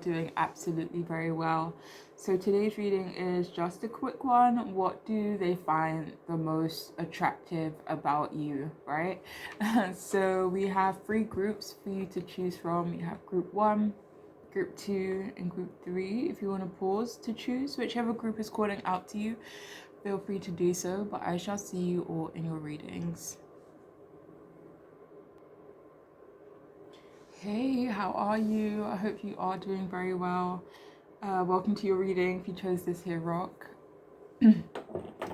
Doing absolutely very well. So today's reading is just a quick one. What do they find the most attractive about you, right? So we have 3 groups for you to choose from. You have group 1, group 2, and group 3. If you want to pause to choose whichever group is calling out to you, feel free to do so, but I shall see you all in your readings. Hey, how are you? I hope you are doing very well. Welcome to your reading if you chose this here rock.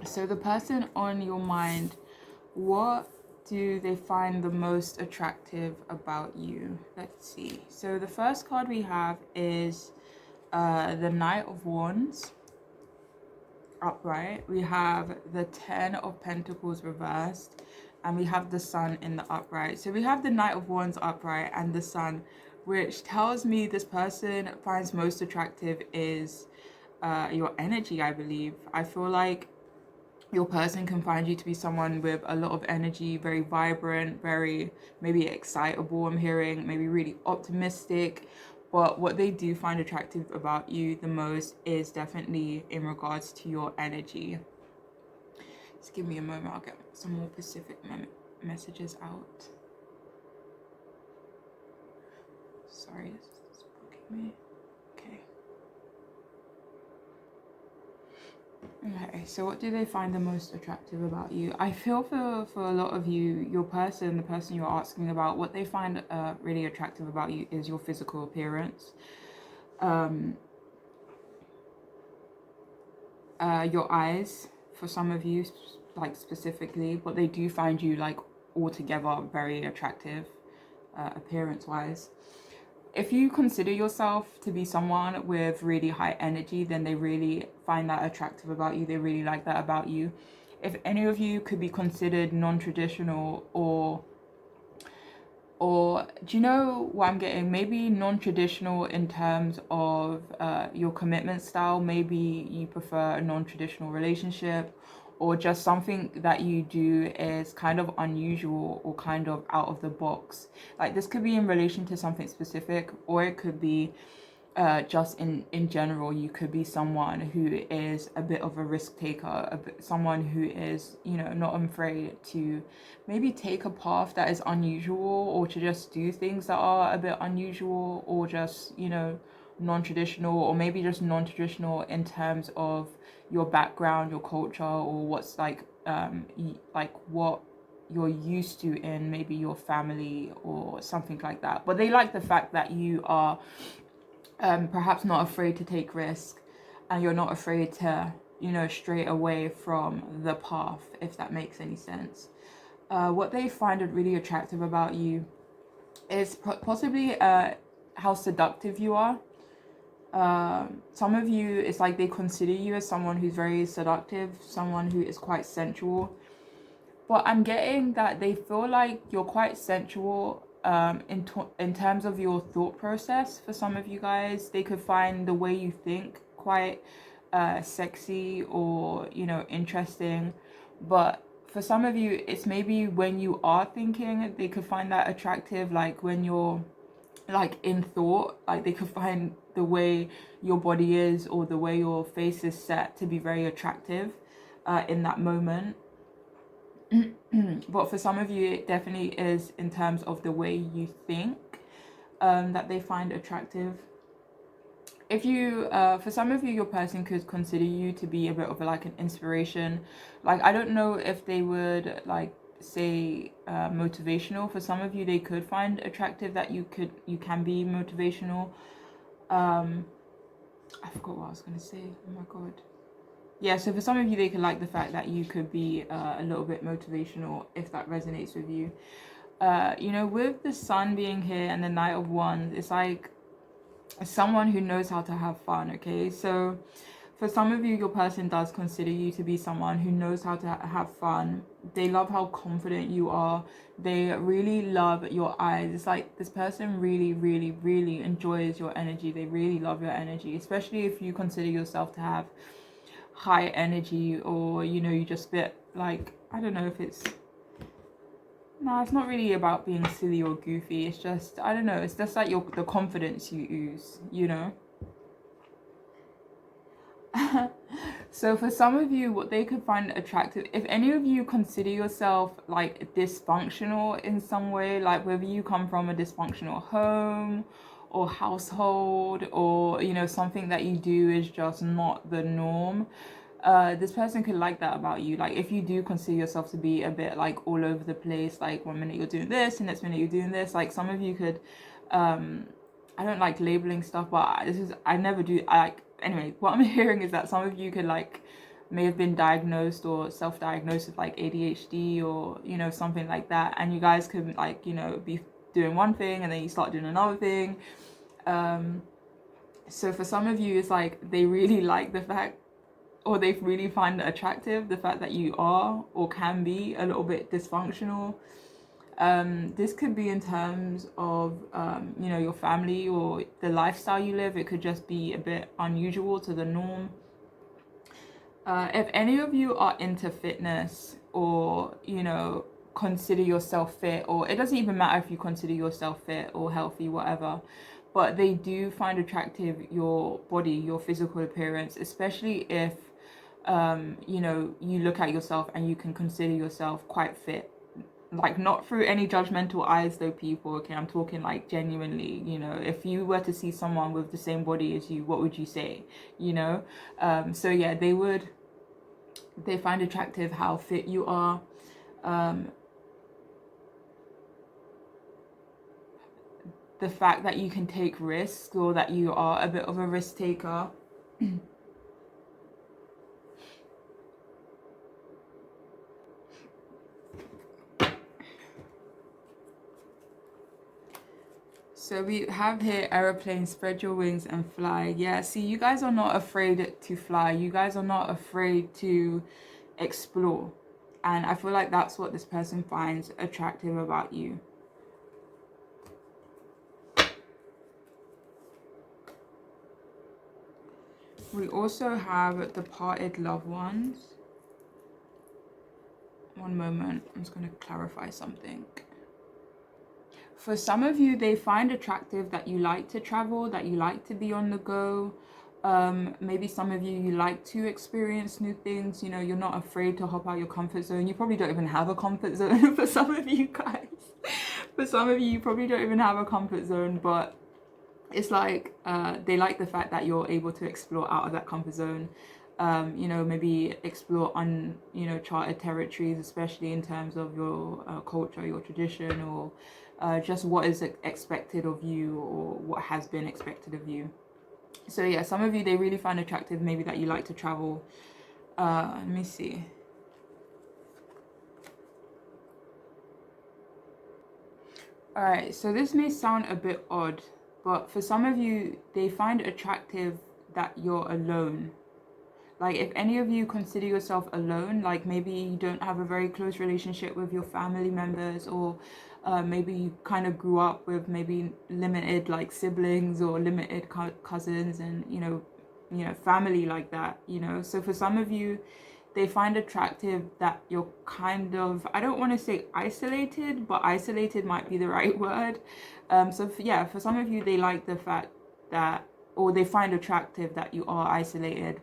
So the person on your mind, what do they find the most attractive about you? Let's see. So the first card we have is the Knight of Wands upright. We have the 10 of Pentacles reversed, and we have the Sun in the upright. So we have the Knight of Wands upright and the Sun, which tells me this person finds most attractive is your energy, I believe. I feel like your person can find you to be someone with a lot of energy, very vibrant, very maybe excitable, I'm hearing, maybe really optimistic. But what they do find attractive about you the most is definitely in regards to your energy. Just give me a moment, I'll get some more specific messages out. Sorry, this is bugging me. Okay, so what do they find the most attractive about you? I feel for a lot of you, your person, the person you're asking about, what they find really attractive about you is your physical appearance. Your eyes, for some of you, like specifically, but they do find you like altogether very attractive appearance-wise. If you consider yourself to be someone with really high energy, then they really find that attractive about you. They really like that about you. If any of you could be considered non-traditional or do you know what I'm getting? Maybe non-traditional in terms of your commitment style. Maybe you prefer a non-traditional relationship, or just something that you do is kind of unusual or kind of out of the box. Like this could be in relation to something specific, or it could be just in general. You could be someone who is a bit of a risk taker, someone who is, you know, not afraid to maybe take a path that is unusual, or to just do things that are a bit unusual, or just, you know, non-traditional, or maybe just non-traditional in terms of your background, your culture, or what's like what you're used to in maybe your family or something like that. But they like the fact that you are perhaps not afraid to take risk, and you're not afraid to, you know, stray away from the path, if that makes any sense. What they find really attractive about you is possibly how seductive you are. Some of you, it's like they consider you as someone who's very seductive, someone who is quite sensual. But I'm getting that they feel like you're quite sensual in terms of your thought process. For some of you guys, they could find the way you think quite sexy or, you know, interesting. But for some of you, it's maybe when you are thinking, they could find that attractive. Like when you're like in thought, like they could find the way your body is or the way your face is set to be very attractive in that moment. But for some of you, it definitely is in terms of the way you think that they find attractive. If you, for some of you, your person could consider you to be a bit of like an inspiration. Like, I don't know if they would like say motivational. For some of you, they could find attractive that you can be motivational. I forgot what I was going to say. Oh my god. Yeah, so for some of you, they could like the fact that you could be a little bit motivational, if that resonates with you. You know, with the Sun being here and the Knight of Wands, it's like someone who knows how to have fun, okay? So For some of you, your person does consider you to be someone who knows how to have fun. They love how confident you are. They really love your eyes. It's like this person really, really, really enjoys your energy. They really love your energy, especially if you consider yourself to have high energy, or you just bit like, I don't know if it's, no, it's not really about being silly or goofy. It's just, I don't know, it's just like the confidence you ooze. So for some of you, what they could find attractive, if any of you consider yourself like dysfunctional in some way, like whether you come from a dysfunctional home or household, or something that you do is just not the norm, this person could like that about you. Like if you do consider yourself to be a bit like all over the place, like one minute you're doing this and next minute you're doing this, like some of you could, I don't like labeling stuff, but I never do. Anyway, what I'm hearing is that some of you could may have been diagnosed or self-diagnosed with like ADHD or something like that, and you guys could be doing one thing and then you start doing another thing. So for some of you, it's like they really like the fact, or they really find it attractive, the fact that you are or can be a little bit dysfunctional. This could be in terms of your family or the lifestyle you live. It could just be a bit unusual to the norm. If any of you are into fitness, or consider yourself fit, or it doesn't even matter if you consider yourself fit or healthy, whatever, but they do find attractive your body, your physical appearance, especially if you look at yourself and you can consider yourself quite fit. Like, not through any judgmental eyes though, people, okay? I'm talking like genuinely, if you were to see someone with the same body as you, what would you say? So yeah, they find attractive how fit you are. The fact that you can take risks, or that you are a bit of a risk taker. So we have here aeroplane, spread your wings and fly. Yeah, see, you guys are not afraid to fly. You guys are not afraid to explore. And I feel like that's what this person finds attractive about you. We also have departed loved ones. One moment, I'm just going to clarify something. For some of you, they find attractive that you like to travel, that you like to be on the go. Maybe some of you like to experience new things. You're not afraid to hop out your comfort zone. You probably don't even have a comfort zone for some of you guys. For some of you, you probably don't even have a comfort zone, but it's like they like the fact that you're able to explore out of that comfort zone. Maybe explore charted territories, especially in terms of your culture, your tradition, or just what is expected of you, or what has been expected of you. So yeah, some of you, they really find attractive maybe that you like to travel. Let me see. All right, so this may sound a bit odd, but for some of you, they find attractive that you're alone. Like, if any of you consider yourself alone, like maybe you don't have a very close relationship with your family members, or maybe you kind of grew up with maybe limited like siblings or limited cousins, and family like that. So for some of you, they find attractive that you're kind of, I don't want to say isolated, but isolated might be the right word. For some of you, they like the fact that, or they find attractive that you are isolated.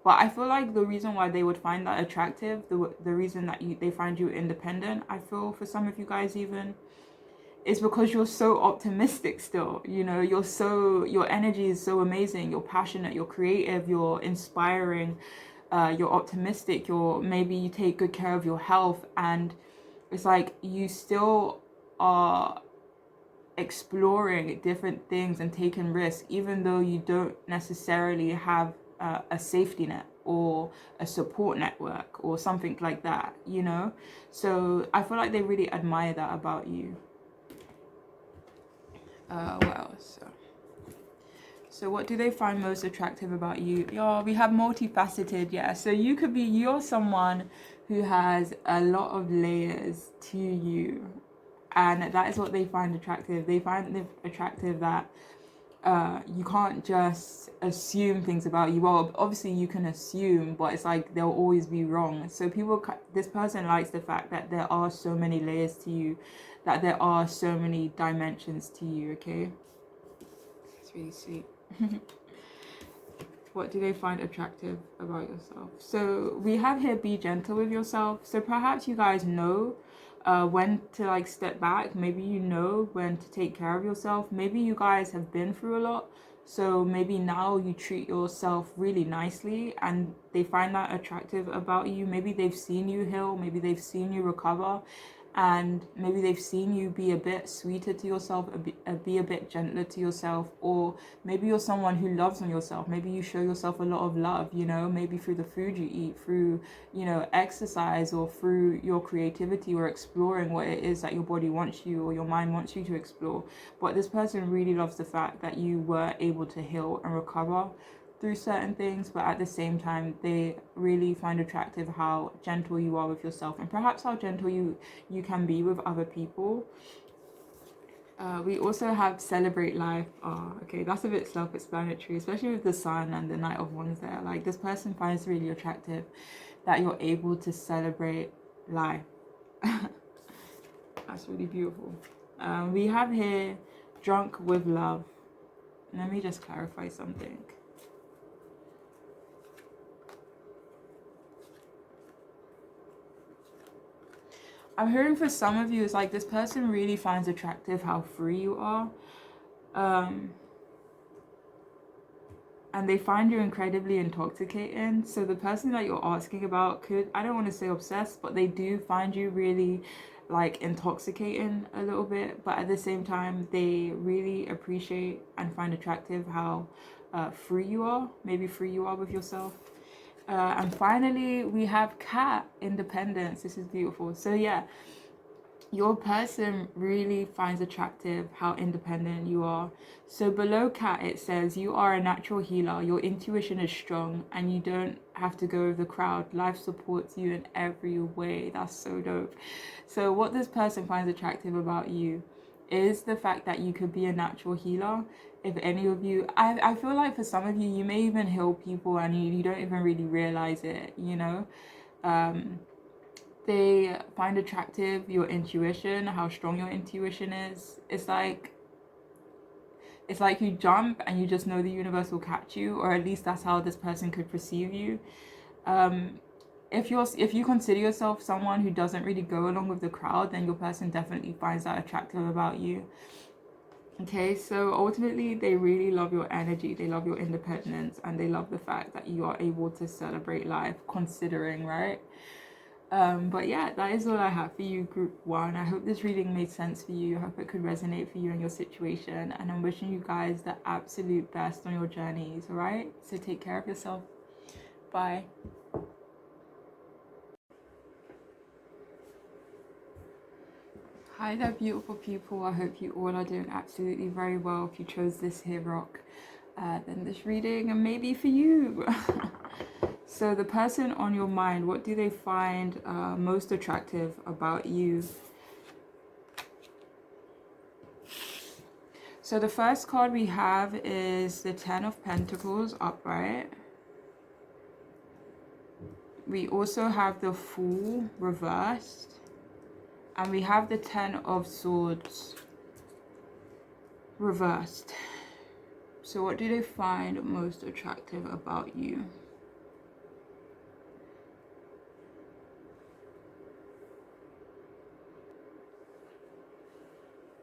But I feel like the reason why they would find that attractive, the reason that they find you independent, I feel for some of you guys even, is because you're so optimistic still. Your energy is so amazing. You're passionate, you're creative, you're inspiring, you're optimistic, maybe you take good care of your health, and it's like you still are exploring different things and taking risks, even though you don't necessarily have a safety net or a support network or something like that, so I feel like they really admire that about you. What else? So what do they find most attractive about you? Yeah, we have multifaceted, yeah. So you're someone who has a lot of layers to you. And that is what they find attractive. They find it attractive that you can't just assume things about you. Well, obviously you can assume, but it's like they'll always be wrong. So this person likes the fact that there are so many layers to you, that there are so many dimensions to you, okay? It's really sweet. What do they find attractive about yourself? So we have here, be gentle with yourself. So perhaps you guys know when to like step back. Maybe you know when to take care of yourself. Maybe you guys have been through a lot, so maybe now you treat yourself really nicely and they find that attractive about you. Maybe they've seen you heal, maybe they've seen you recover, and maybe they've seen you be a bit sweeter to yourself, be a bit gentler to yourself. Or maybe you're someone who loves on yourself. Maybe you show yourself a lot of love, you know, maybe through the food you eat, through, you know, exercise, or through your creativity, or exploring what it is that your body wants you or your mind wants you to explore. But this person really loves the fact that you were able to heal and recover through certain things, but at the same time they really find attractive how gentle you are with yourself, and perhaps how gentle you can be with other people. We also have celebrate life. Oh, okay, that's a bit self-explanatory, especially with the Sun and the Knight of Wands there. Like, this person finds really attractive that you're able to celebrate life. That's really beautiful. We have here drunk with love. Let me just clarify something. I'm hearing for some of you, it's like this person really finds attractive how free you are. And they find you incredibly intoxicating. So the person that you're asking about could, I don't want to say obsessed, but they do find you really like intoxicating a little bit. But at the same time, they really appreciate and find attractive how free you are, maybe free you are with yourself. And finally, we have cat, independence. This is beautiful. So yeah, your person really finds attractive how independent you are. So below cat, it says you are a natural healer. Your intuition is strong and you don't have to go with the crowd. Life supports you in every way. That's so dope. So what this person finds attractive about you is the fact that you could be a natural healer. If any of you, I feel like for some of you, you may even heal people and you don't even really realize it, you know. They find attractive your intuition, how strong your intuition is. It's like you jump and you just know the universe will catch you, or at least that's how this person could perceive you. If you consider yourself someone who doesn't really go along with the crowd, then your person definitely finds that attractive about you. Okay, so ultimately they really love your energy, they love your independence, and they love the fact that you are able to celebrate life, considering, right? But yeah, that is all I have for you, group 1. I hope this reading made sense for you. I hope it could resonate for you and your situation, and I'm wishing you guys the absolute best on your journeys. All right, so take care of yourself. Bye. Hi there, beautiful people. I hope you all are doing absolutely very well. If you chose this here rock, then this reading may be for you. So the person on your mind, what do they find most attractive about you? So the first card we have is the Ten of Pentacles upright. We also have the Fool reversed. And we have the Ten of Swords reversed. So what do they find most attractive about you?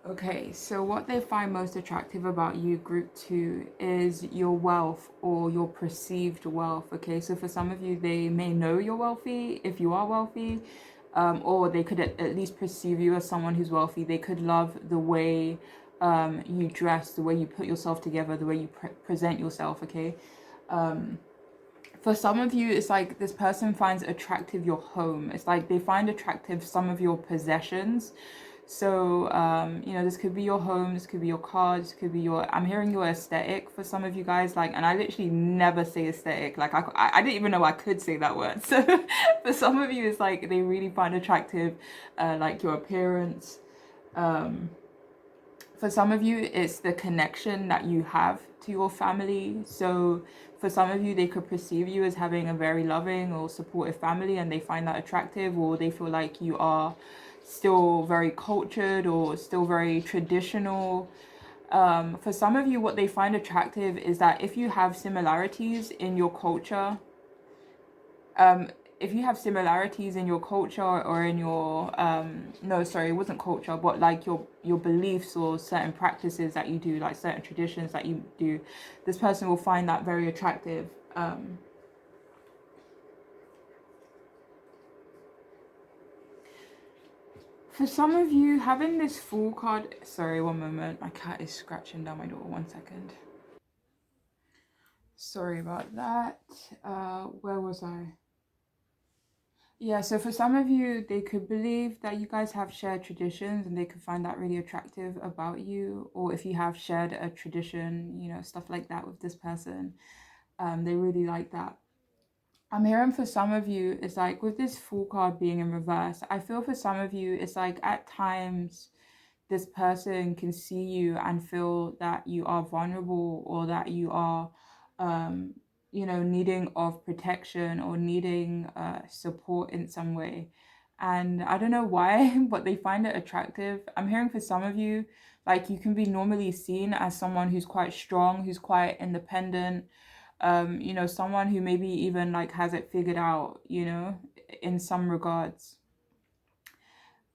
Okay, so what they find most attractive about you, group 2, is your wealth or your perceived wealth. Okay, so for some of you, they may know you're wealthy if you are wealthy. Or they could at least perceive you as someone who's wealthy. They could love the way you dress, the way you put yourself together, the way you present yourself, okay? For some of you, it's like this person finds attractive your home. It's like they find attractive some of your possessions. So, this could be your home, this could be your car, this could be I'm hearing your aesthetic for some of you guys, like, and I literally never say aesthetic, like, I didn't even know I could say that word. So, for some of you, it's like they really find attractive, like, your appearance. For some of you, it's the connection that you have to your family. So, for some of you, they could perceive you as having a very loving or supportive family and they find that attractive, or they feel like you are still very cultured or still very traditional. For some of you, what they find attractive is that if you have similarities in your culture, um, if you have similarities in your culture or in your no, sorry, it wasn't culture, but like your beliefs or certain practices that you do, like certain traditions that you do, this person will find that very attractive. For some of you, having this Fool card, sorry, one moment, my cat is scratching down my door, 1 second. Sorry about that. Where was I? Yeah, so for some of you, they could believe that you guys have shared traditions and they could find that really attractive about you. Or if you have shared a tradition, stuff like that with this person, they really like that. I'm hearing for some of you, it's like with this Fool card being in reverse, I feel for some of you, it's like at times this person can see you and feel that you are vulnerable or that you are, needing of protection or needing support in some way. And I don't know why, but they find it attractive. I'm hearing for some of you, like you can be normally seen as someone who's quite strong, who's quite independent, someone who maybe even like has it figured out, in some regards,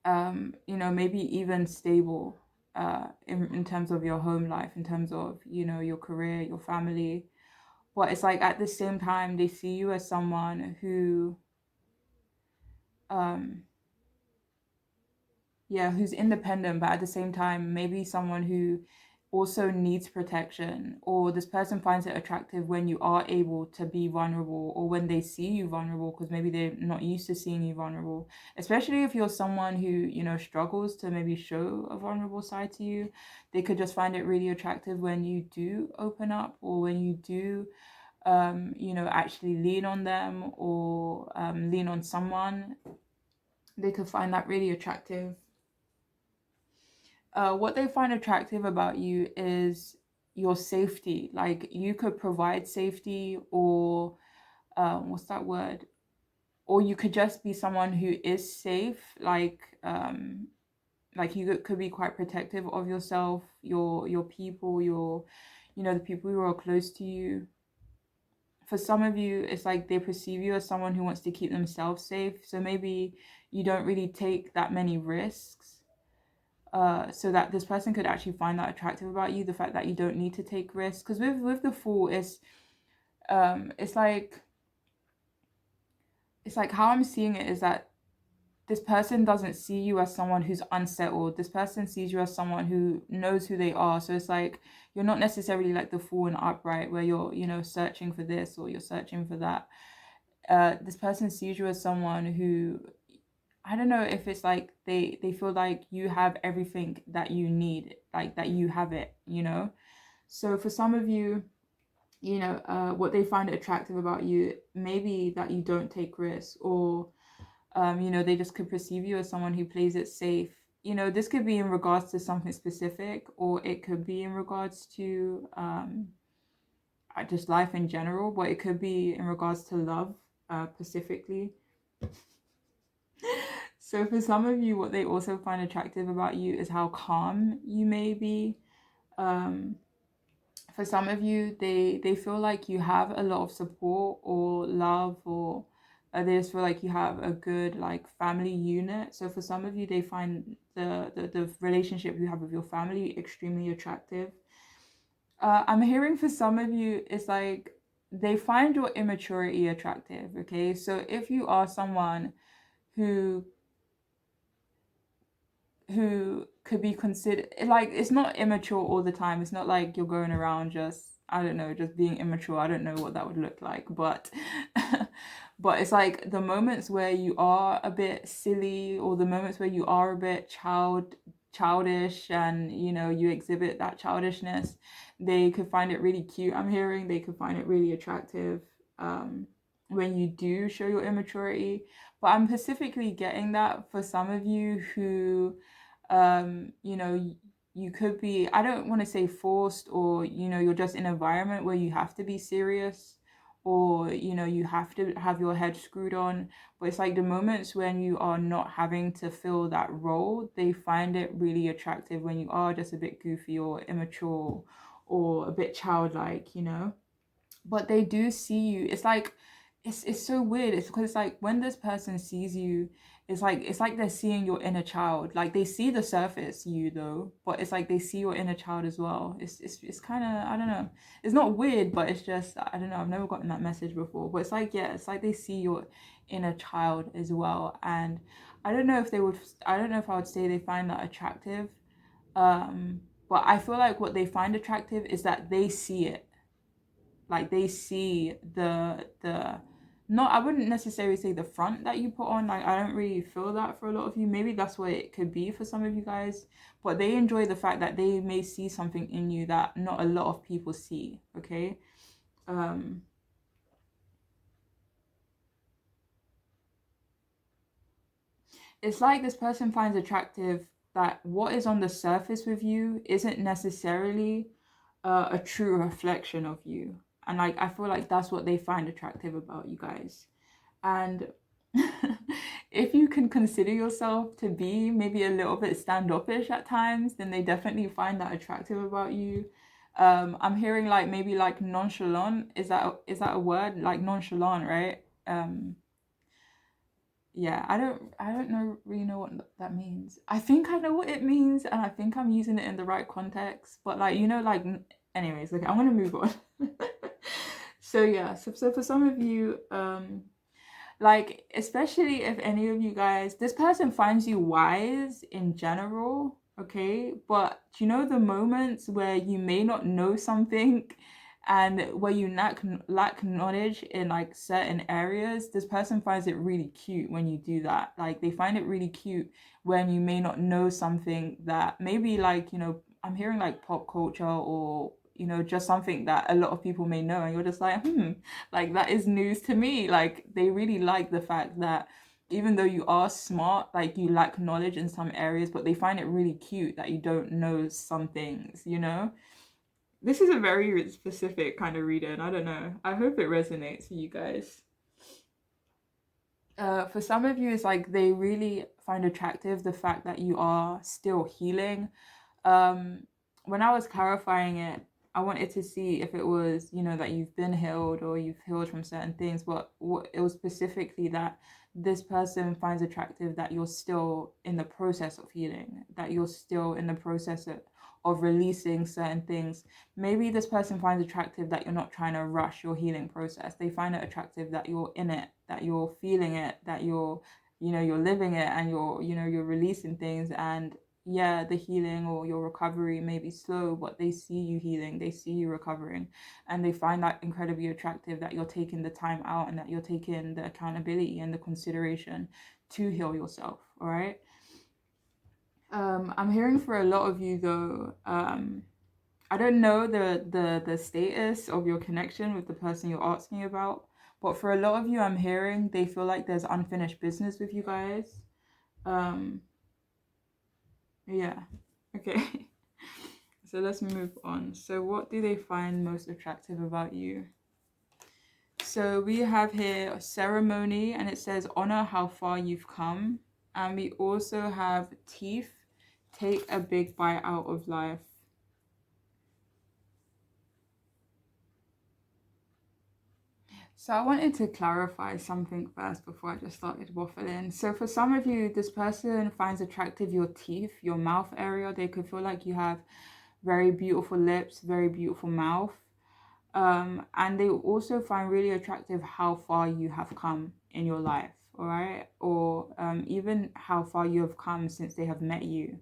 maybe even stable in terms of your home life, in terms of, your career, your family. But it's like at the same time, they see you as someone who, um, who's independent, but at the same time, maybe someone who also needs protection, or this person finds it attractive when you are able to be vulnerable or when they see you vulnerable because maybe they're not used to seeing you vulnerable, especially if you're someone who struggles to maybe show a vulnerable side to you. They could just find it really attractive when you do open up or when you do actually lean on them or lean on someone. They could find that really attractive. What they find attractive about you is your safety. Like you could provide safety, or what's that word? Or you could just be someone who is safe. Like you could be quite protective of yourself, your people, the people who are close to you. For some of you, it's like they perceive you as someone who wants to keep themselves safe. So maybe you don't really take that many risks, so that this person could actually find that attractive about you, the fact that you don't need to take risks. Because with the Fool, it's like how I'm seeing it is that this person doesn't see you as someone who's unsettled. This person sees you as someone who knows who they are. So it's like you're not necessarily like the Fool in Upright where you're searching for this or you're searching for that. This person sees you as someone who, I don't know if it's like they feel like you have everything that you need, like that you have it. So for some of you, what they find attractive about you, maybe that you don't take risks, or they just could perceive you as someone who plays it safe. This could be in regards to something specific, or it could be in regards to just life in general, but it could be in regards to love specifically. So for some of you, what they also find attractive about you is how calm you may be. For some of you, they feel like you have a lot of support or love, or they just feel like you have a good like family unit. So for some of you, they find the relationship you have with your family extremely attractive. I'm hearing for some of you, it's like they find your immaturity attractive. Okay, so if you are someone who could be considered, like, it's not immature all the time. It's not like you're going around just, I don't know, just being immature. I don't know what that would look like, but But it's like the moments where you are a bit silly, or the moments where you are a bit childish, and you exhibit that childishness, they could find it really cute. I'm hearing they could find it really attractive when you do show your immaturity. But I'm specifically getting that for some of you who you could be, I don't want to say forced, or you're just in an environment where you have to be serious, or you have to have your head screwed on. But it's like the moments when you are not having to fill that role, they find it really attractive when you are just a bit goofy or immature or a bit childlike. But they do see you. It's like it's so weird. It's because it's like when this person sees you, it's like they're seeing your inner child. Like they see the surface you though, but it's like they see your inner child as well. It's kind of, I don't know. It's not weird, but it's just, I don't know. I've never gotten that message before. But it's like, yeah, it's like they see your inner child as well. And I don't know if they would. I don't know if I would say they find that attractive. But I feel like what they find attractive is that they see it. Like they see the not, I wouldn't necessarily say the front that you put on. Like I don't really feel that for a lot of you. Maybe that's what it could be for some of you guys, but they enjoy the fact that they may see something in you that not a lot of people see. Okay. um it's like this person finds attractive that what is on the surface with you isn't necessarily a true reflection of you. And like I feel like that's what they find attractive about you guys. And if you can consider yourself to be maybe a little bit standoffish at times, then they definitely find that attractive about you. I'm hearing like maybe like nonchalant. Is that a word? Like nonchalant, right? Yeah, I don't know really know what that means. I think I know what it means, and I think I'm using it in the right context. But like like anyways, okay, I'm gonna move on. So yeah, so for some of you, like especially if any of you guys, this person finds you wise in general, okay, but the moments where you may not know something, and where you lack knowledge in like certain areas, this person finds it really cute when you do that. Like they find it really cute when you may not know something that maybe like I'm hearing like pop culture, or just something that a lot of people may know, and you're just like, like that is news to me. Like they really like the fact that even though you are smart, like you lack knowledge in some areas, but they find it really cute that you don't know some things. This is a very specific kind of reading. I don't know. I hope it resonates for you guys. For some of you, it's like they really find attractive the fact that you are still healing. Um, when I was clarifying it, I wanted to see if it was, that you've been healed or you've healed from certain things, but what it was specifically that this person finds attractive that you're still in the process of healing, that you're still in the process of releasing certain things. Maybe this person finds attractive that you're not trying to rush your healing process. They find it attractive that you're in it, that you're feeling it, that you're living it, and you're releasing things. And yeah, the healing or your recovery may be slow, but they see you healing, they see you recovering, and they find that incredibly attractive that you're taking the time out, and that you're taking the accountability and the consideration to heal yourself. All right. I'm hearing for a lot of you though, I don't know the status of your connection with the person you're asking about, but for a lot of you, I'm hearing they feel like there's unfinished business with you guys. Um, yeah. Okay. So let's move on. So what do they find most attractive about you? So we have here ceremony, and it says honor how far you've come. And we also have teeth, take a big bite out of life. So I wanted to clarify something first before I just started waffling. So for some of you, this person finds attractive your teeth, your mouth area. They could feel like you have very beautiful lips, very beautiful mouth. And they also find really attractive how far you have come in your life, all right? Or even how far you have come since they have met you.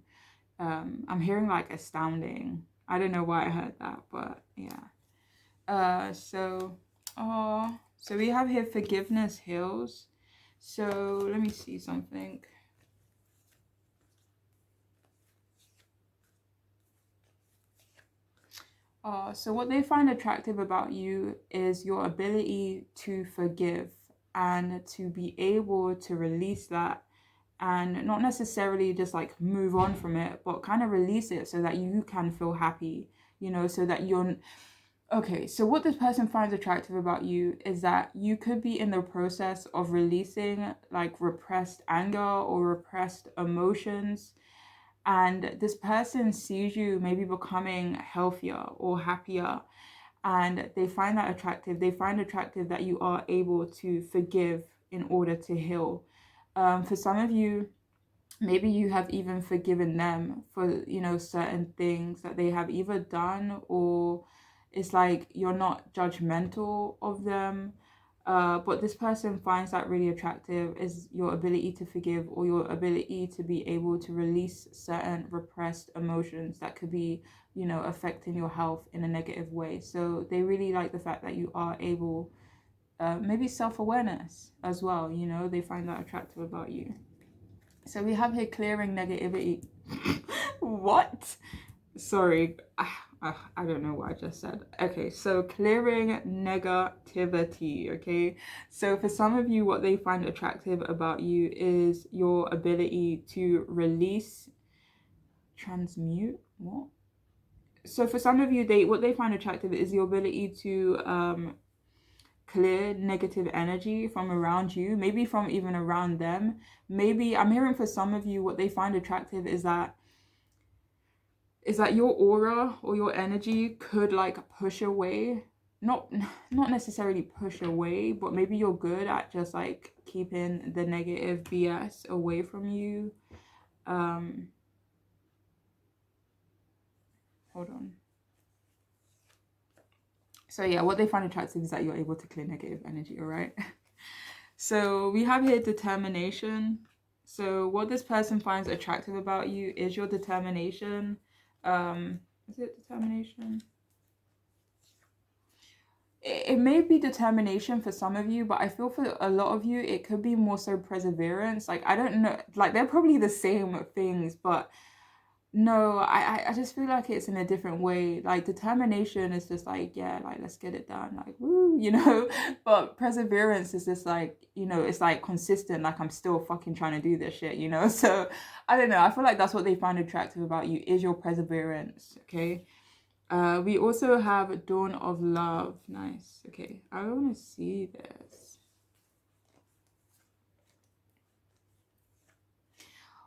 I'm hearing like astounding. I don't know why I heard that, but yeah. So, oh, So we have here forgiveness heals. So let me see something. So what they find attractive about you is your ability to forgive and to be able to release that, and not necessarily just like move on from it, but kind of release it so that you can feel happy, so that you're okay. So what this person finds attractive about you is that you could be in the process of releasing like repressed anger or repressed emotions, and this person sees you maybe becoming healthier or happier, and they find that attractive. They find attractive that you are able to forgive in order to heal. For some of you, maybe you have even forgiven them for certain things that they have either done, or it's like you're not judgmental of them. But this person finds that really attractive is your ability to forgive, or your ability to be able to release certain repressed emotions that could be affecting your health in a negative way. So they really like the fact that you are able, maybe self-awareness as well, they find that attractive about you. So we have here clearing negativity. What? Sorry, I don't know what I just said. Okay, so clearing negativity, okay? So for some of you, what they find attractive about you is your ability to release, transmute, what? So for some of you, what they find attractive is your ability to clear negative energy from around you, maybe from even around them. Maybe I'm hearing for some of you, what they find attractive is that your aura or your energy could like push away, not necessarily push away, but maybe you're good at just like keeping the negative BS away from you. Hold on. So yeah, what they find attractive is that you're able to clear negative energy, all right? So we have here determination. So what this person finds attractive about you is your determination. Is it determination? It may be determination for some of you, but I feel for a lot of you, it could be more so perseverance. Like, I don't know, like they're probably the same things, but no, I just feel like it's in a different way. Like determination is just like, yeah, like let's get it done, like woo. But perseverance is just like, it's like consistent, like I'm still fucking trying to do this shit. So I don't know. I feel like that's what they find attractive about you is your perseverance, okay? We also have Dawn of Love. Nice. Okay, I want to see this.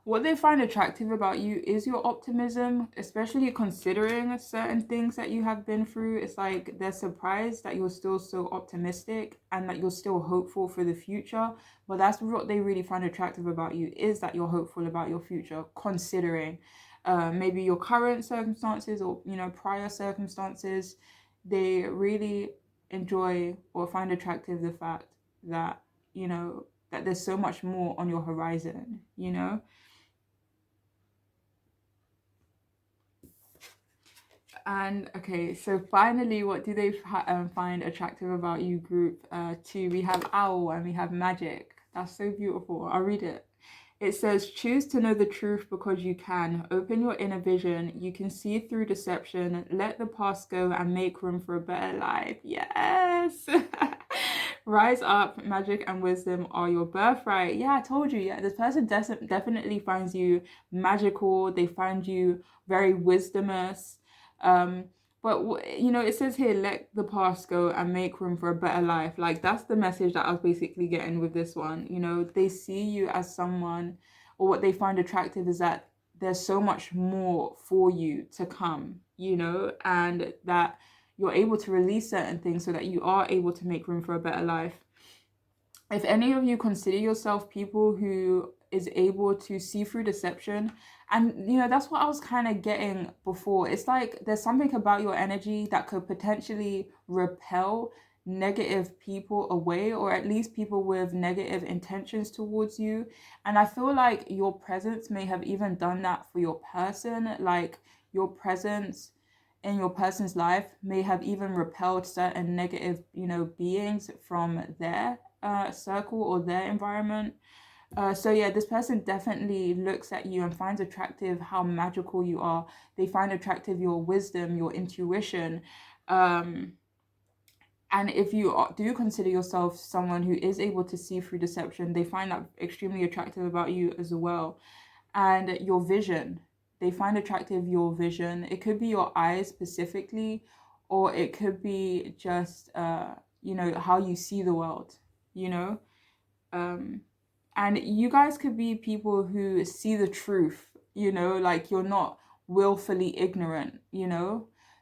What they find attractive about you is your optimism, especially considering certain things that you have been through. It's like they're surprised that you're still so optimistic and that you're still hopeful for the future. But that's what they really find attractive about you, is that you're hopeful about your future, considering maybe your current circumstances or prior circumstances. They really enjoy or find attractive the fact that that there's so much more on your horizon. And okay, so finally, what do they find attractive about you, group 2? We have owl and we have magic. That's so beautiful. I'll read it. It says, choose to know the truth because you can. Open your inner vision. You can see through deception. Let the past go and make room for a better life. Yes. Rise up. Magic and wisdom are your birthright. Yeah, I told you. Yeah, this person definitely finds you magical. They find you very wisdomous. But it says here, let the past go and make room for a better life. Like that's the message that I was basically getting with this one. They see you as someone, or what they find attractive is that there's so much more for you to come, and that you're able to release certain things so that you are able to make room for a better life. If any of you consider yourself people who is able to see through deception, and that's what I was kind of getting before. It's like there's something about your energy that could potentially repel negative people away, or at least people with negative intentions towards you. And I feel like your presence may have even done that for your person. Like your presence in your person's life may have even repelled certain negative, beings from their circle or their environment. So yeah, this person definitely looks at you and finds attractive how magical you are. They find attractive your wisdom, your intuition. Um, and if you do consider yourself someone who is able to see through deception, they find that extremely attractive about you as well. And your vision, they find attractive your vision. It could be your eyes specifically, or it could be just, how you see the world, you know? Um, and you guys could be people who see the truth, like you're not willfully ignorant,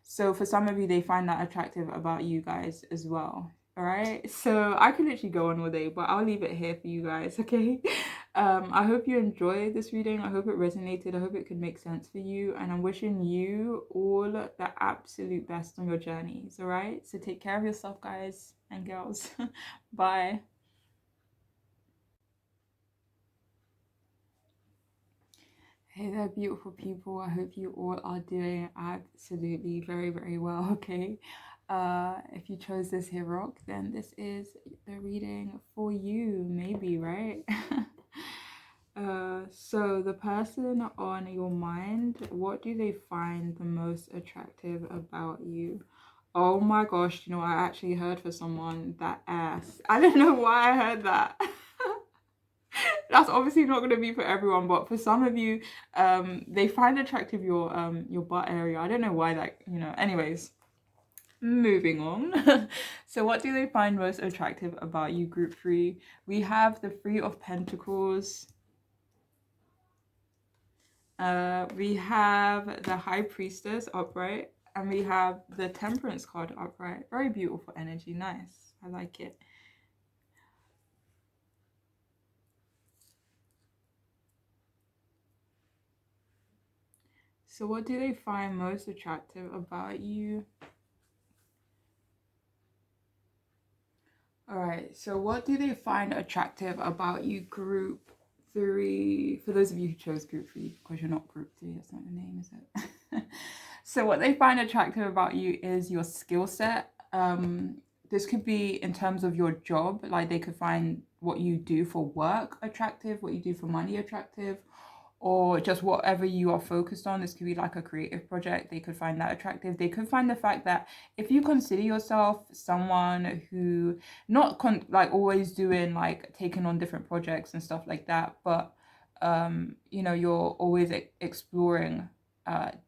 so for some of you they find that attractive about you guys as well. All right, so I could literally go on all day, but I'll leave it here for you guys. Okay. I hope you enjoyed this reading. I hope it resonated. I hope it could make sense for you, and I'm wishing you all the absolute best on your journeys. All right, so take care of yourself, guys and girls. Bye. Hey there, beautiful people. I hope you all are doing absolutely very, very well, okay? If you chose this here rock, then this is the reading for you, maybe, right? So the person on your mind, what do they find the most attractive about you? Oh my gosh, I actually heard for someone that ass. I don't know why I heard that. That's obviously not going to be for everyone, but for some of you, they find attractive your butt area. I don't know why, anyways, moving on. So what do they find most attractive about you, group 3? We have the 3 of Pentacles. We have the High Priestess upright, and we have the Temperance card upright. Very beautiful energy. Nice. I like it. So what do they find most attractive about you? All right, so what do they find attractive about you, group 3? For those of you who chose group 3, because you're not group 3, that's not the name, is it? So what they find attractive about you is your skill set. This could be in terms of your job, like they could find what you do for work attractive, what you do for money attractive, or just whatever you are focused on. This could be like a creative project. They could find that attractive. They could find the fact that if you consider yourself someone who not like always doing like taking on different projects and stuff like that, but you're always exploring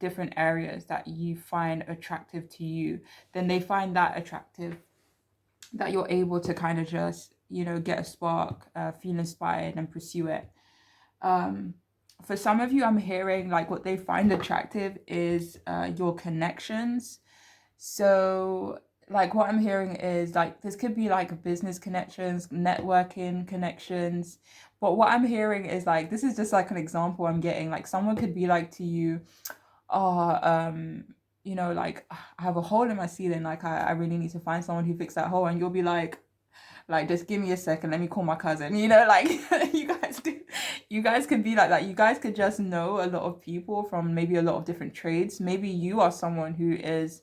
different areas that you find attractive to you, then they find that attractive, that you're able to kind of just get a spark, feel inspired and pursue it. For some of you, I'm hearing like what they find attractive is your connections. So like what I'm hearing is like this could be like business connections, networking connections, but what I'm hearing is like, this is just like an example I'm getting, like someone could be like to you, like I have a hole in my ceiling, like I really need to find someone who fixed that hole, and you'll be like just give me a second, let me call my cousin, like you guys could be like that. You guys could just know a lot of people from maybe a lot of different trades. Maybe you are someone who is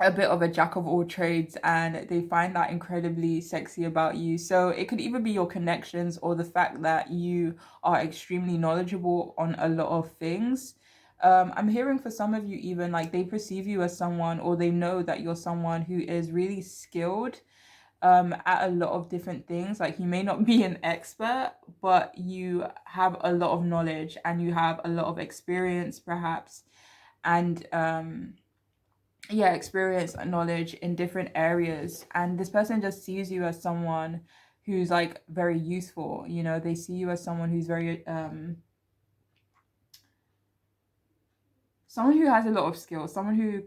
a bit of a jack of all trades and they find that incredibly sexy about you. So it could either be your connections or the fact that you are extremely knowledgeable on a lot of things. I'm hearing for some of you even like they perceive you as someone, or they know that you're someone who is really skilled at a lot of different things. Like you may not be an expert, but you have a lot of knowledge and you have a lot of experience perhaps, and experience and knowledge in different areas. And this person just sees you as someone who's like very useful. They see you as someone who's very someone who has a lot of skills, someone who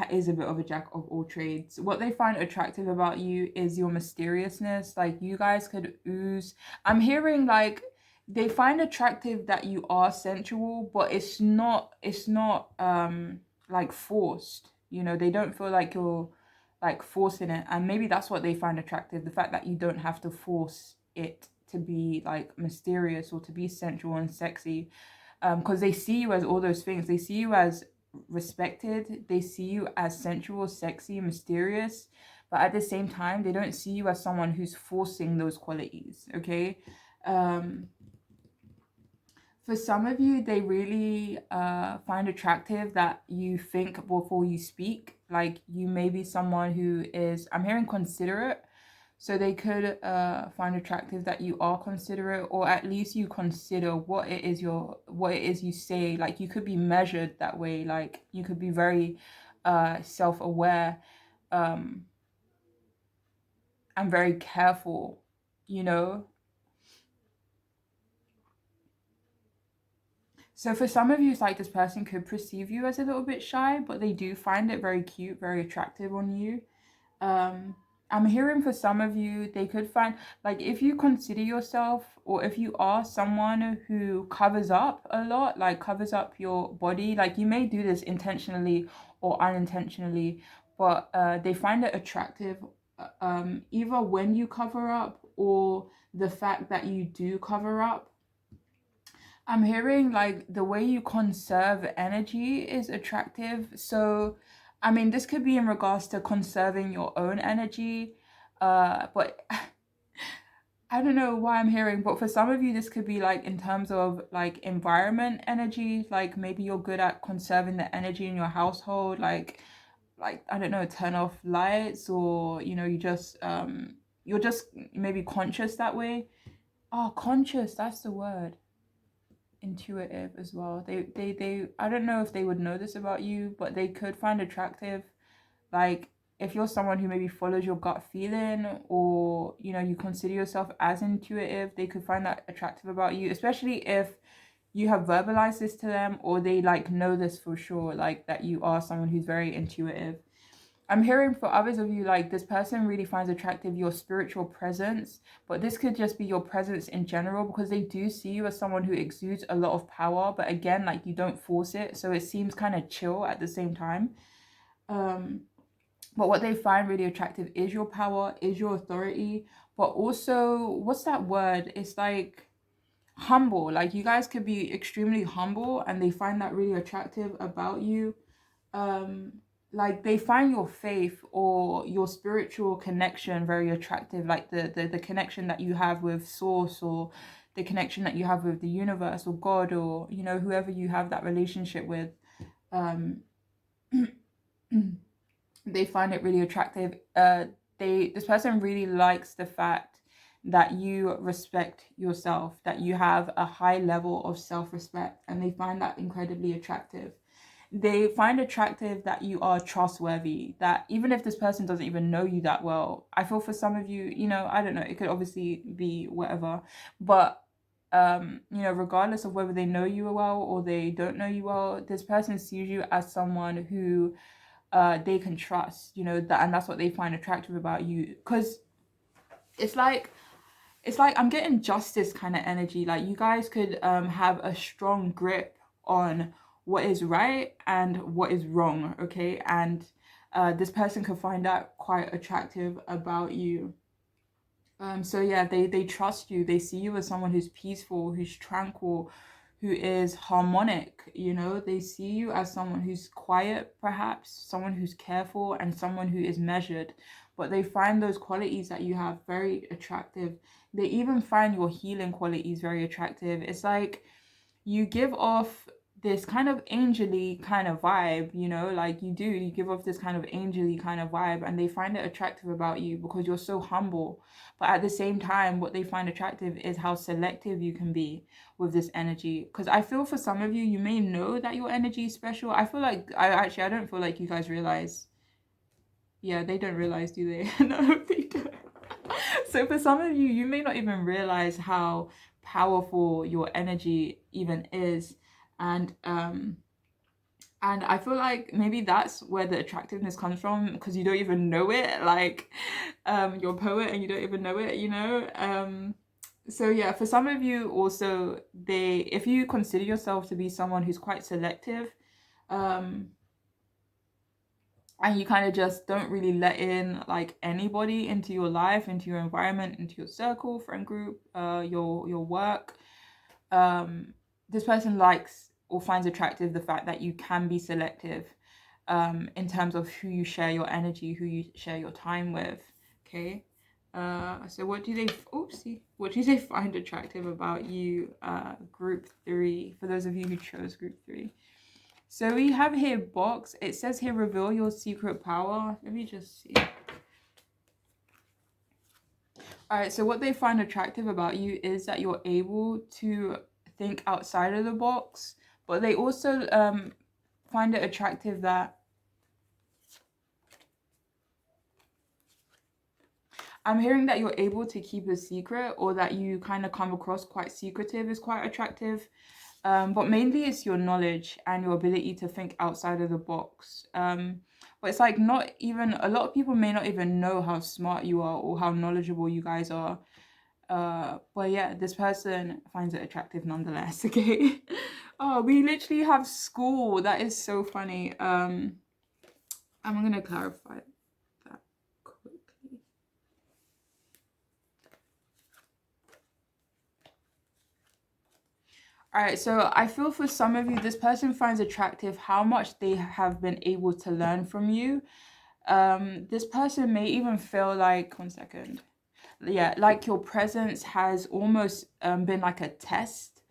is a bit of a jack of all trades. What they find attractive about you is your mysteriousness. Like you guys could ooze. I'm hearing like they find attractive that you are sensual, but it's not like forced. They don't feel like you're like forcing it, and maybe that's what they find attractive, the fact that you don't have to force it to be like mysterious or to be sensual and sexy. Because they see you as all those things. They see you as respected. They see you as sensual, sexy, mysterious, but at the same time, they don't see you as someone who's forcing those qualities, okay? Um, for some of you, they really find attractive that you think before you speak. Like, you may be someone who is, I'm hearing considerate, so they could find attractive that you are considerate, or at least you consider what it is you say. Like, you could be measured that way. Like, you could be very self-aware, um, and very careful, you know. So for some of you, it's like this person could perceive you as a little bit shy, but they do find it very cute, very attractive on you. um I'm hearing for some of you, they could find, like, if you consider yourself, or if you are someone who covers up a lot, like covers up your body, like you may do this intentionally or unintentionally, but they find it attractive, either when you cover up or the fact that you do cover up. I'm hearing like the way you conserve energy is attractive. So, I mean, this could be in regards to conserving your own energy. But I don't know why I'm hearing, but for some of you, this could be like in terms of like environment energy. Like, maybe you're good at conserving the energy in your household. Like, I don't know, turn off lights, or you're just maybe conscious that way. Oh, conscious, that's the word. Intuitive as well. They I don't know if they would know this about you, but they could find attractive, like, if you're someone who maybe follows your gut feeling, or you consider yourself as intuitive, they could find that attractive about you, especially if you have verbalized this to them, or they like know this for sure, like that you are someone who's very intuitive. I'm hearing for others of you, like, this person really finds attractive your spiritual presence, but this could just be your presence in general, because they do see you as someone who exudes a lot of power, but again, like, you don't force it, so it seems kind of chill at the same time. Um, but what they find really attractive is your power, is your authority, but also, what's that word? It's like humble. Like, you guys could be extremely humble, and they find that really attractive about you. um like, they find your faith or your spiritual connection very attractive, like the connection that you have with source, or the connection that you have with the universe or God, or whoever you have that relationship with. um they find it really attractive. This person really likes the fact that you respect yourself, that you have a high level of self-respect, and they find that incredibly attractive. They find attractive that you are trustworthy, that even if this person doesn't even know you that well, I feel for some of you, I don't know, it could obviously be whatever, but regardless of whether they know you well or they don't know you well, this person sees you as someone who they can trust, and that's what they find attractive about you, because it's like I'm getting justice kind of energy. Like, you guys could have a strong grip on what is right and what is wrong, okay? And this person could find that quite attractive about you. So yeah, they trust you. They see you as someone who's peaceful, who's tranquil, who is harmonic. They see you as someone who's quiet, perhaps someone who's careful, and someone who is measured. But they find those qualities that you have very attractive. They even find your healing qualities very attractive. It's like you give off this kind of angely kind of vibe, like you give off this kind of angely kind of vibe, and they find it attractive about you because you're so humble. But at the same time, what they find attractive is how selective you can be with this energy. Because I feel for some of you, you may know that your energy is special. I feel like, I don't feel like you guys realize. Yeah, they don't realize, do they? No, they don't. So for some of you, you may not even realize how powerful your energy even is. And I feel like maybe that's where the attractiveness comes from, because you don't even know it. Like, you're a poet and you don't even know it. So yeah, for some of you also, if you consider yourself to be someone who's quite selective, um and you kind of just don't really let in like anybody into your life, into your environment, into your circle, friend group, your work. This person likes or finds attractive the fact that you can be selective in terms of who you share your energy, who you share your time with. Okay. So what do they, oopsie, what do they find attractive about you, group 3, for those of you who chose group 3? So we have here box. It says here, reveal your secret power. Let me just see. All right, so what they find attractive about you is that you're able to think outside of the box, but they also find it attractive that I'm hearing that you're able to keep a secret, or that you kind of come across quite secretive is quite attractive. But mainly it's your knowledge and your ability to think outside of the box. But it's like, not even, a lot of people may not even know how smart you are or how knowledgeable you guys are. But yeah, this person finds it attractive nonetheless. Okay. Oh, we literally have school. That is so funny. I'm gonna clarify that quickly. All right, so I feel for some of you, this person finds attractive how much they have been able to learn from you. This person may even feel like, one second, yeah, like your presence has almost been like a test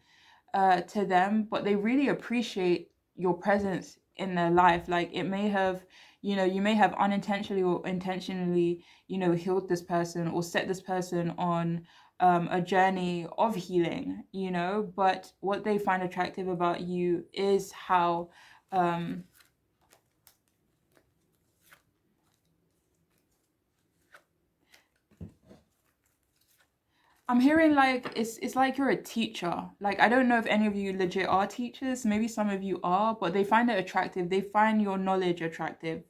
to them, but they really appreciate your presence in their life. Like, it may have, you may have unintentionally or intentionally, healed this person or set this person on a journey of healing, but what they find attractive about you is how I'm hearing like it's like you're a teacher. Like, I don't know if any of you legit are teachers. Maybe some of you are, but they find it attractive. They find your knowledge attractive,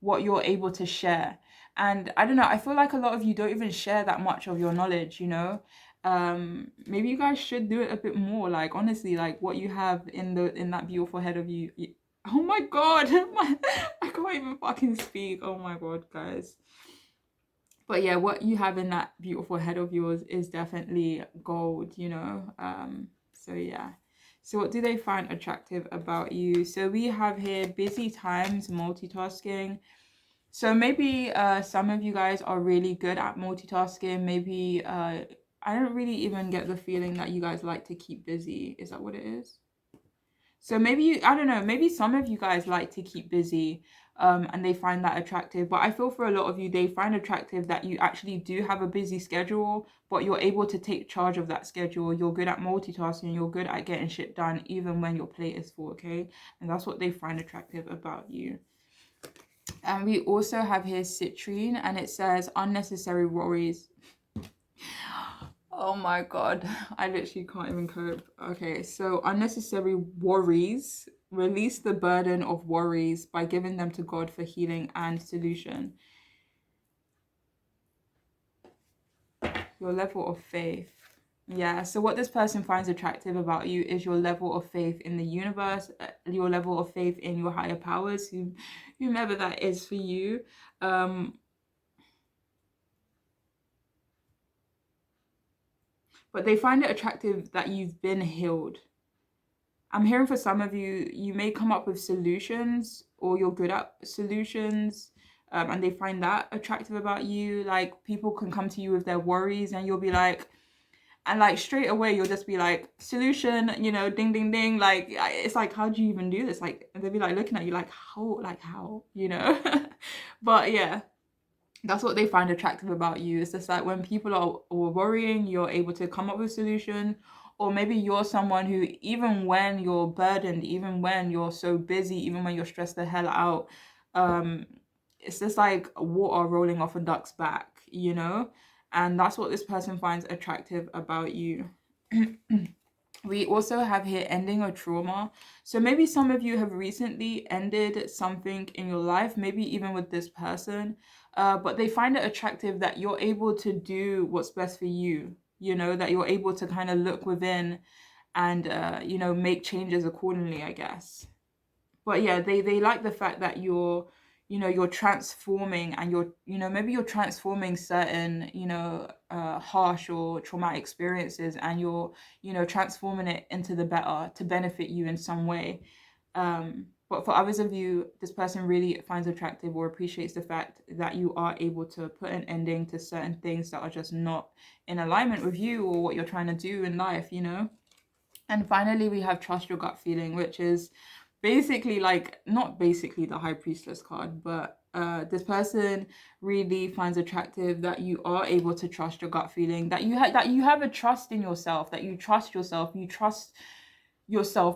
what you're able to share. And I don't know, I feel like a lot of you don't even share that much of your knowledge. Maybe you guys should do it a bit more. Like, honestly, like what you have in that beautiful head of you. Oh my god, I can't even fucking speak. Oh my god, guys. But yeah, what you have in that beautiful head of yours is definitely gold. So yeah. So what do they find attractive about you? So we have here busy times, multitasking. So maybe some of you guys are really good at multitasking. Maybe I don't really even get the feeling that you guys like to keep busy. Is that what it is? So maybe I don't know, maybe some of you guys like to keep busy, and they find that attractive. But I feel for a lot of you, they find attractive that you actually do have a busy schedule, but you're able to take charge of that schedule. You're good at multitasking, you're good at getting shit done, even when your plate is full, okay? And that's what they find attractive about you. And we also have here citrine, and it says unnecessary worries. Oh my god, I literally can't even cope. Okay, so unnecessary worries. Release the burden of worries by giving them to God for healing and solution. Your level of faith. Yeah, so what this person finds attractive about you is your level of faith in the universe, your level of faith in your higher powers, whomever that is for you. But they find it attractive that you've been healed. I'm hearing for some of you, you may come up with solutions, or you're good at solutions, and they find that attractive about you. Like, people can come to you with their worries, and you'll be like, and like straight away you'll just be like, solution, ding ding ding. Like, it's like, how do you even do this? Like, they'll be like looking at you like, how But yeah, that's what they find attractive about you. It's just like when people are worrying, you're able to come up with a solution. Or maybe you're someone who, even when you're burdened, even when you're so busy, even when you're stressed the hell out, it's just like water rolling off a duck's back. And that's what this person finds attractive about you. We also have here ending a trauma. So maybe some of you have recently ended something in your life, maybe even with this person, but they find it attractive that you're able to do what's best for you, that you're able to kind of look within and, make changes accordingly, I guess. But yeah, they like the fact that you're transforming, and maybe you're transforming certain, harsh or traumatic experiences, and you're, transforming it into the better to benefit you in some way. But for others of you, this person really finds attractive or appreciates the fact that you are able to put an ending to certain things that are just not in alignment with you or what you're trying to do in life. And finally, we have trust your gut feeling, which is basically, like, not basically the high priestess card, but this person really finds attractive that you are able to trust your gut feeling, that you have a trust in yourself, that you trust yourself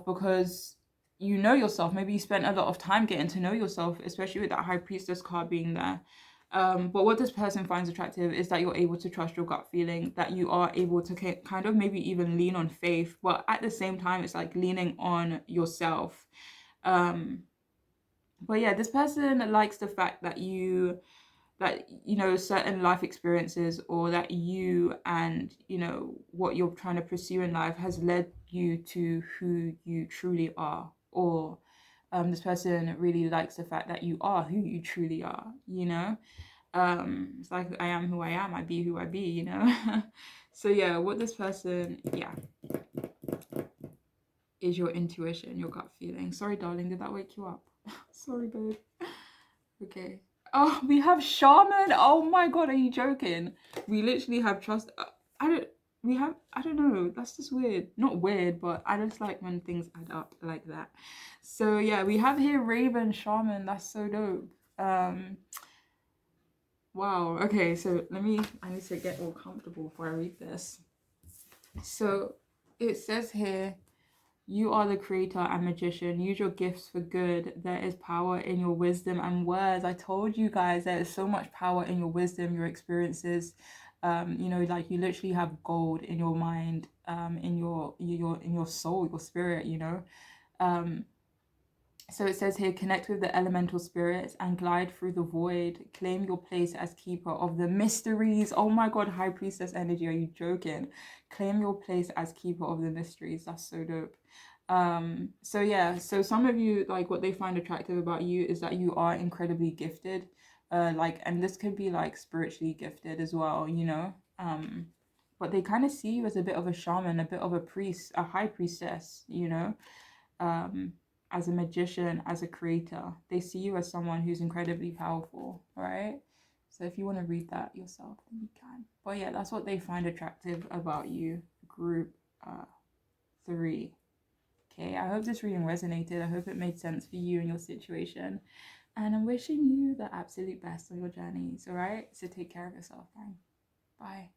because you know yourself. Maybe you spent a lot of time getting to know yourself, especially with that high priestess card being there. But what this person finds attractive is that you're able to trust your gut feeling, that you are able to kind of maybe even lean on faith, but at the same time, it's like leaning on yourself. But yeah, this person likes the fact that certain life experiences, or that you and what you're trying to pursue in life has led you to who you truly are. Or this person really likes the fact that you are who you truly are. It's like, I am who I am, I be who I be. So yeah, what this person, is your intuition, your gut feeling. Sorry, darling, did that wake you up? Sorry, babe. Okay. Oh, we have shaman. Oh my god, are you joking? We literally have trust. I don't know. That's just weird. Not weird, but I just like when things add up like that. So yeah, we have here Raven Shaman. That's so dope. Wow. Okay, so I need to get all comfortable before I read this. So it says here, you are the creator and magician. Use your gifts for good. There is power in your wisdom and words. I told you guys, there is so much power in your wisdom, your experiences. Like, you literally have gold in your mind, in your soul, your spirit. So it says here, connect with the elemental spirits and glide through the void. Claim your place as keeper of the mysteries. Oh my god, high priestess energy, are you joking? Claim your place as keeper of the mysteries. That's so dope. So yeah, so some of you, like, what they find attractive about you is that you are incredibly gifted. And this could be like spiritually gifted as well. But they kind of see you as a bit of a shaman, a bit of a priest, a high priestess. As a magician, as a creator. They see you as someone who's incredibly powerful, right? So if you want to read that yourself, then you can. But yeah, that's what they find attractive about you, group 3. Okay, I hope this reading resonated. I hope it made sense for you and your situation. And I'm wishing you the absolute best on your journeys, all right? So take care of yourself, gang. Bye.